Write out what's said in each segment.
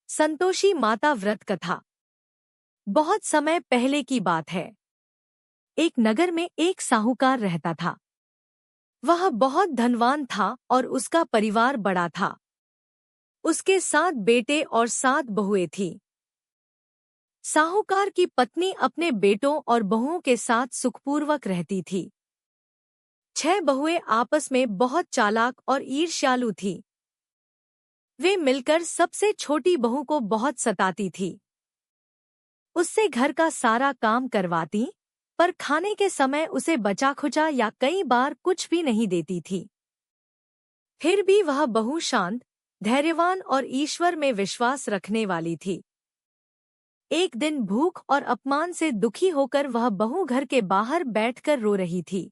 संतोषी माता व्रत कथा। बहुत समय पहले की बात है। एक नगर में एक साहूकार रहता था। वह बहुत धनवान था और उसका परिवार बड़ा था। उसके 7 बेटे और 7 बहुएं थीं। साहूकार की पत्नी अपने बेटों और बहुओं के साथ सुखपूर्वक रहती थी। 6 बहुएं आपस में बहुत चालाक और ईर्ष्यालु थीं। वे मिलकर सबसे छोटी बहू को बहुत सताती थी। उससे घर का सारा काम करवाती, पर खाने के समय उसे बचा खुचा या कई बार कुछ भी नहीं देती थी। फिर भी वह बहू शांत, धैर्यवान और ईश्वर में विश्वास रखने वाली थी। एक दिन भूख और अपमान से दुखी होकर वह बहू घर के बाहर बैठकर रो रही थी।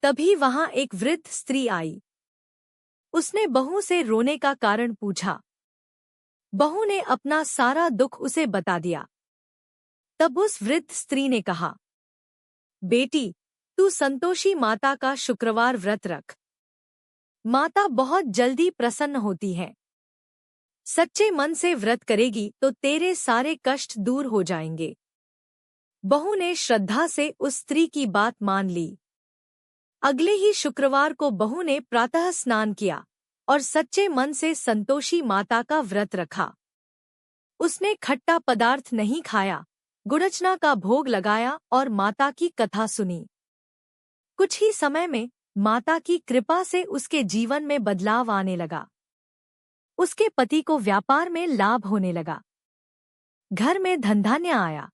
तभी वहां एक वृद्ध स्त्री आई। उसने बहू से रोने का कारण पूछा। बहू ने अपना सारा दुख उसे बता दिया। तब उस वृद्ध स्त्री ने कहा, बेटी, तू संतोषी माता का शुक्रवार व्रत रख। माता बहुत जल्दी प्रसन्न होती है। सच्चे मन से व्रत करेगी तो तेरे सारे कष्ट दूर हो जाएंगे। बहू ने श्रद्धा से उस स्त्री की बात मान ली। अगले ही शुक्रवार को बहू ने प्रातः स्नान किया और सच्चे मन से संतोषी माता का व्रत रखा। उसने खट्टा पदार्थ नहीं खाया, गुड़चना का भोग लगाया और माता की कथा सुनी। कुछ ही समय में माता की कृपा से उसके जीवन में बदलाव आने लगा। उसके पति को व्यापार में लाभ होने लगा। घर में धनधान्य आया।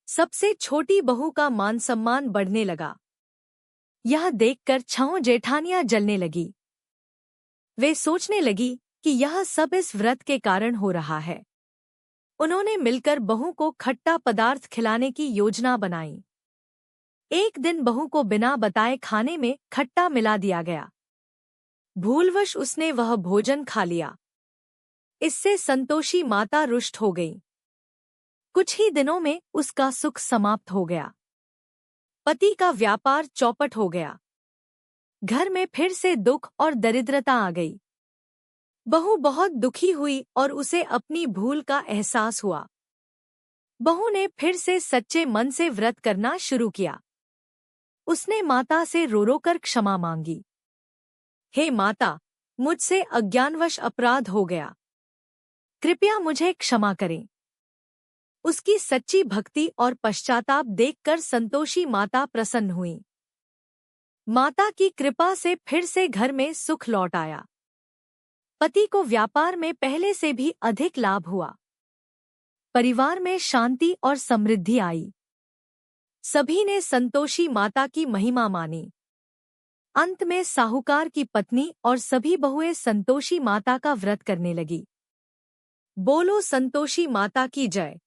सबसे छोटी बहू का मान सम्मान बढ़ने लगा। यह देखकर 6 जेठानियां जलने लगी। वे सोचने लगी कि यह सब इस व्रत के कारण हो रहा है। उन्होंने मिलकर बहू को खट्टा पदार्थ खिलाने की योजना बनाई। एक दिन बहू को बिना बताए खाने में खट्टा मिला दिया गया। भूलवश उसने वह भोजन खा लिया। इससे संतोषी माता रुष्ट हो गई। कुछ ही दिनों में उसका सुख समाप्त हो गया। पति का व्यापार चौपट हो गया। घर में फिर से दुख और दरिद्रता आ गई। बहू बहुत दुखी हुई और उसे अपनी भूल का एहसास हुआ। बहू ने फिर से सच्चे मन से व्रत करना शुरू किया। उसने माता से रो रो कर क्षमा मांगी। हे माता, मुझसे अज्ञानवश अपराध हो गया। कृपया मुझे क्षमा करें। उसकी सच्ची भक्ति और पश्चाताप देखकर संतोषी माता प्रसन्न हुई। माता की कृपा से फिर से घर में सुख लौट आया। पति को व्यापार में पहले से भी अधिक लाभ हुआ। परिवार में शांति और समृद्धि आई। सभी ने संतोषी माता की महिमा मानी। अंत में साहूकार की पत्नी और सभी बहुएं संतोषी माता का व्रत करने लगी। बोलो संतोषी माता की जय।